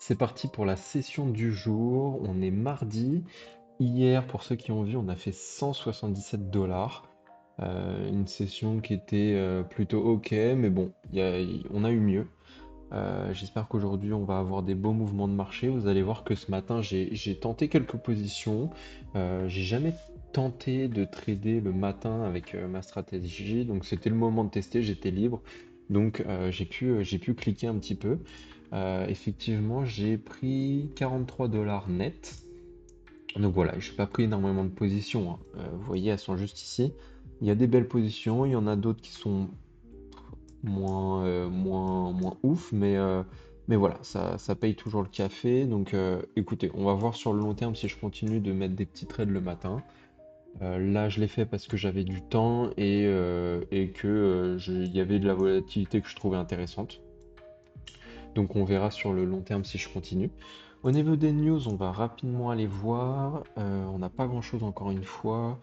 C'est parti pour la session du jour. On est mardi. Hier, pour ceux qui ont vu, on a fait 177 $. Une session qui était plutôt ok, mais bon, on a eu mieux. J'espère qu'aujourd'hui, on va avoir des beaux mouvements de marché. Vous allez voir que ce matin, j'ai tenté quelques positions. J'ai jamais tenté de trader le matin avec ma stratégie, donc c'était le moment de tester, j'étais libre. Donc j'ai pu cliquer un petit peu. Effectivement, j'ai pris 43 $ net. Donc voilà, je n'ai pas pris énormément de positions, hein. Vous voyez, elles sont juste ici. Il y a des belles positions, il y en a d'autres qui sont moins ouf, mais voilà, ça paye toujours le café. Donc écoutez, on va voir sur le long terme si je continue de mettre des petits trades le matin. Là, je l'ai fait parce que j'avais du temps et que il y avait de la volatilité que je trouvais intéressante. Donc on verra sur le long terme si je continue. Au niveau des news, on va rapidement aller voir. On n'a pas grand-chose encore une fois.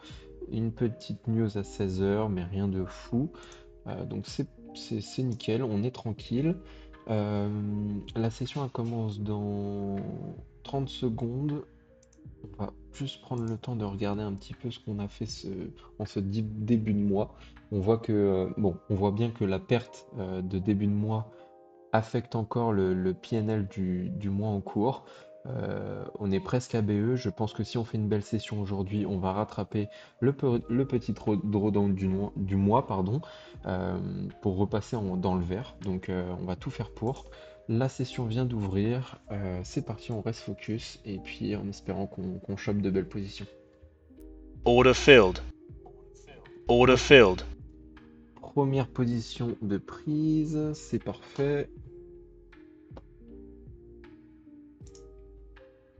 Une petite news à 16 h, mais rien de fou. Donc c'est nickel, on est tranquille. Euh, la session elle commence dans 30 secondes. On va juste prendre le temps de regarder un petit peu ce qu'on a fait en ce début de mois. On voit que, bon, on voit bien que la perte de début de mois affecte encore le PNL du mois en cours. On est presque à BE. Je pense que si on fait une belle session aujourd'hui, on va rattraper le petit drawdown du mois, pardon, euh, pour repasser dans le vert. Donc on va tout faire pour. La session vient d'ouvrir. C'est parti, on reste focus. Et puis en espérant qu'on chope de belles positions. Order filled. Order Hop, filled. première position de prise, c'est parfait.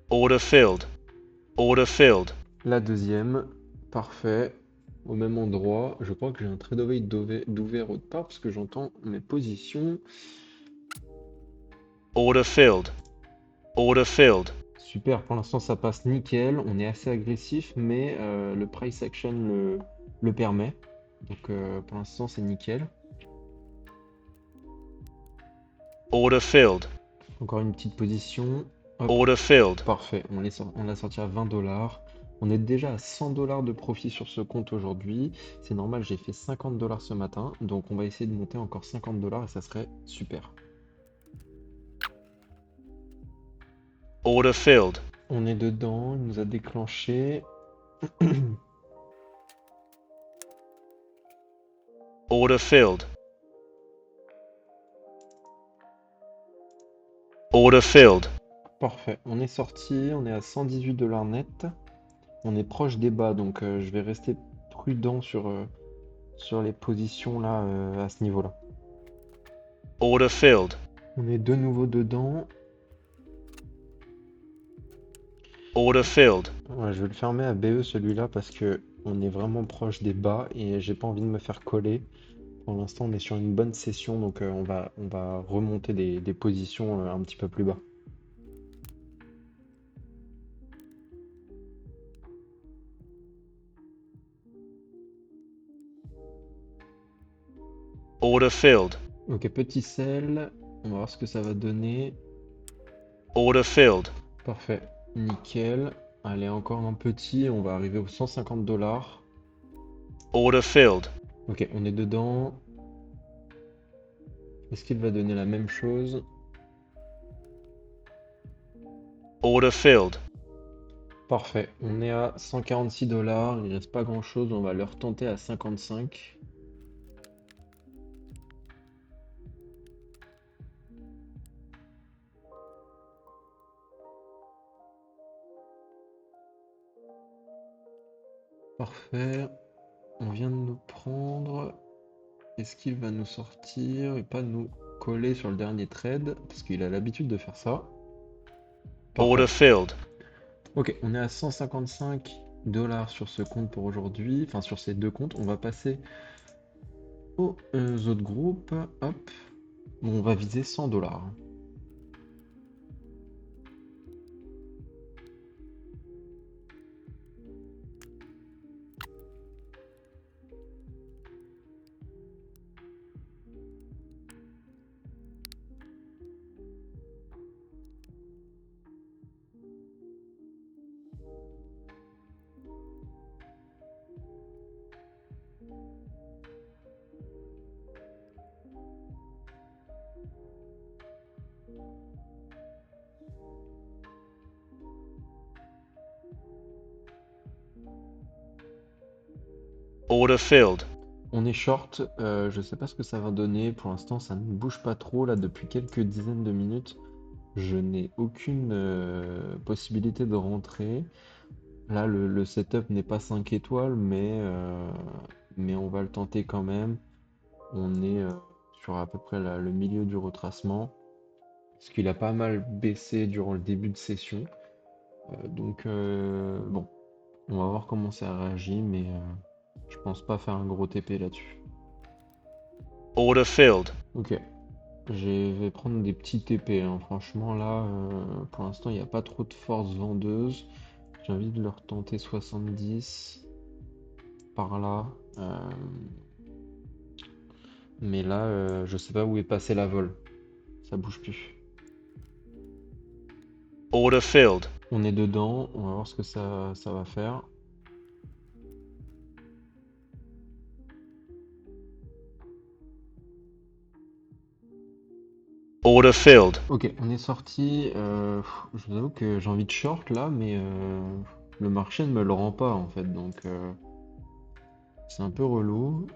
Order filled. Order filled. La deuxième, parfait, au même endroit. Je crois que j'ai un trade away d'ouvert autre part parce que j'entends mes positions. Order filled. Order filled. Super, pour l'instant ça passe nickel. On est assez agressif, mais le price action le permet. Donc pour l'instant c'est nickel. Order filled. Encore une petite position. Hop, Order filled. parfait. On l'a sorti à 20 $. On est déjà à 100 $ de profit sur ce compte aujourd'hui. C'est normal, j'ai fait 50 $ ce matin. Donc on va essayer de monter encore 50 $ et ça serait super. Order filled. On est dedans, il nous a déclenché. Order filled. Order filled. Parfait, on est sorti, on est à 118 $ net. On est proche des bas, donc je vais rester prudent sur les positions là à ce niveau-là. Order filled. On est de nouveau dedans. Order filled. Ouais, je vais le fermer à BE celui-là parce que on est vraiment proche des bas et j'ai pas envie de me faire coller. Pour l'instant, on est sur une bonne session, donc on va remonter des positions un petit peu plus bas. Order filled. Ok, petit sel, on va voir ce que ça va donner. Order filled. Parfait, nickel. Allez, encore un petit, on va arriver aux 150 $. Order filled. Ok, on est dedans. Est-ce qu'il va donner la même chose? Order filled. Parfait, on est à 146 $. Il reste pas grand-chose, on va le retenter à 55. Parfait, on vient de nous prendre. Est-ce qu'il va nous sortir et pas nous coller sur le dernier trade? Parce qu'il a l'habitude de faire ça. Order Parfait. filled. Ok, on est à 155 $ sur ce compte pour aujourd'hui. Enfin, sur ces deux comptes. On va passer aux autres groupes. Hop. On va viser 100 $. Order filled. On est short, je sais pas ce que ça va donner. Pour l'instant, ça ne bouge pas trop là depuis quelques dizaines de minutes. Je n'ai aucune possibilité de rentrer. Là, le setup n'est pas 5 étoiles, mais on va le tenter quand même. On est sur à peu près le milieu du retracement, parce qu'il a pas mal baissé durant le début de session. Bon, on va voir comment ça réagit, mais je pense pas faire un gros TP là-dessus. Order filled. Ok, je vais prendre des petits TP, hein. Franchement, là, pour l'instant, il n'y a pas trop de force vendeuse. J'ai envie de leur tenter 70 par là. Mais là, je sais pas où est passé la vol. Ça bouge plus. Order filled. On est dedans, on va voir ce que ça va faire. Order filled. Ok, on est sorti. Je vous avoue que j'ai envie de short là, mais le marché ne me le rend pas en fait, donc c'est un peu relou.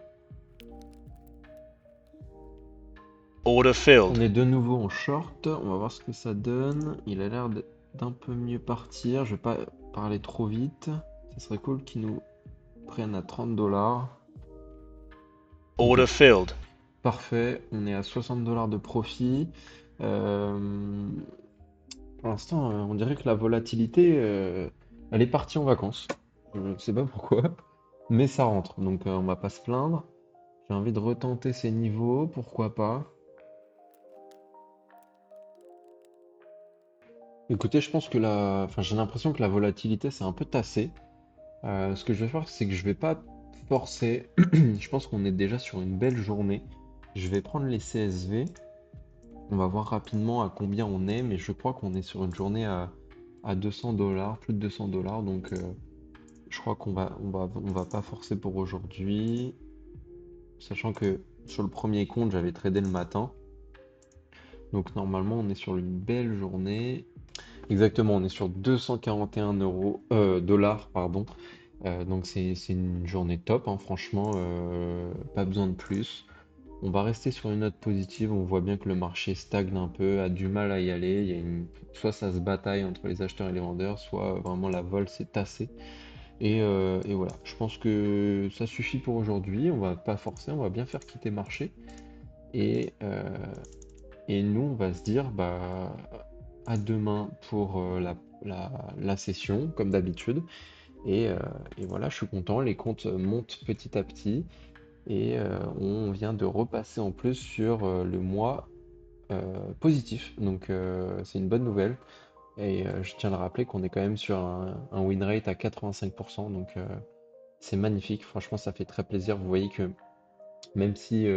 Order On filled. est de nouveau en short, on va voir ce que ça donne. Il a l'air d'un peu mieux partir. Je vais pas parler trop vite. Ça serait cool qu'ils nous prennent à 30 $. Ok, Order filled. parfait. On est à 60 $ de profit. Euh, pour l'instant, on dirait que la volatilité, elle est partie en vacances. Je ne sais pas pourquoi, mais ça rentre. Donc, on va pas se plaindre. J'ai envie de retenter ces niveaux, pourquoi pas. Écoutez, je pense que enfin, j'ai l'impression que la volatilité s'est un peu tassée. Ce que je vais faire, c'est que je vais pas forcer. Je pense qu'on est déjà sur une belle journée. Je vais prendre les CSV. On va voir rapidement à combien on est, mais je crois qu'on est sur une journée à 200 $, plus de 200 $. Donc, je crois on va pas forcer pour aujourd'hui. Sachant que sur le premier compte, j'avais tradé le matin. Donc, normalement, on est sur une belle journée. Exactement, on est sur 241 dollars, pardon. Donc c'est une journée top, hein, franchement, pas besoin de plus. On va rester sur une note positive, on voit bien que le marché stagne un peu, a du mal à y aller. Soit ça se bataille entre les acheteurs et les vendeurs, soit vraiment la vol s'est tassée. Et voilà, je pense que ça suffit pour aujourd'hui, on va pas forcer, on va bien faire quitter marché. Et, euh, et nous, on va se dire bah, à demain pour la session, comme d'habitude. Et, euh, et voilà, je suis content, les comptes montent petit à petit. Et on vient de repasser en plus sur le mois positif. Donc c'est une bonne nouvelle. Et je tiens à le rappeler qu'on est quand même sur un win rate à 85%. Donc c'est magnifique. Franchement, ça fait très plaisir. Vous voyez que même si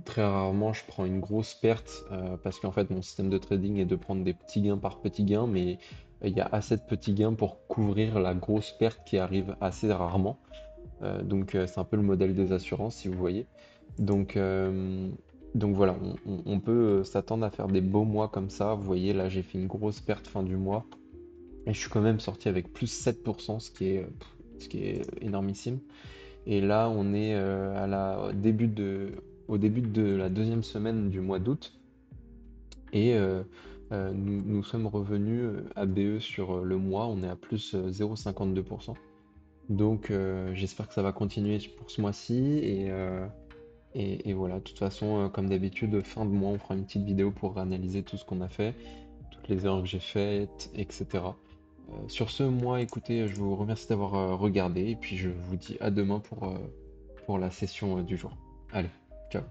très rarement je prends une grosse perte, parce qu'en fait mon système de trading est de prendre des petits gains par petits gains, mais il y a assez de petits gains pour couvrir la grosse perte qui arrive assez rarement. C'est un peu le modèle des assurances, si vous voyez. Donc, euh, donc voilà, on peut s'attendre à faire des beaux mois comme ça. Vous voyez, là j'ai fait une grosse perte fin du mois et je suis quand même sorti avec plus 7%, ce qui est énormissime. Et là, on est au début de la deuxième semaine du mois d'août et nous sommes revenus à BE sur le mois, on est à plus 0,52%. Donc j'espère que ça va continuer pour ce mois-ci et voilà, de toute façon, comme d'habitude, fin de mois, on fera une petite vidéo pour analyser tout ce qu'on a fait, toutes les erreurs que j'ai faites, etc. Sur ce, moi, écoutez, je vous remercie d'avoir regardé et puis je vous dis à demain pour la session du jour. Allez, ciao.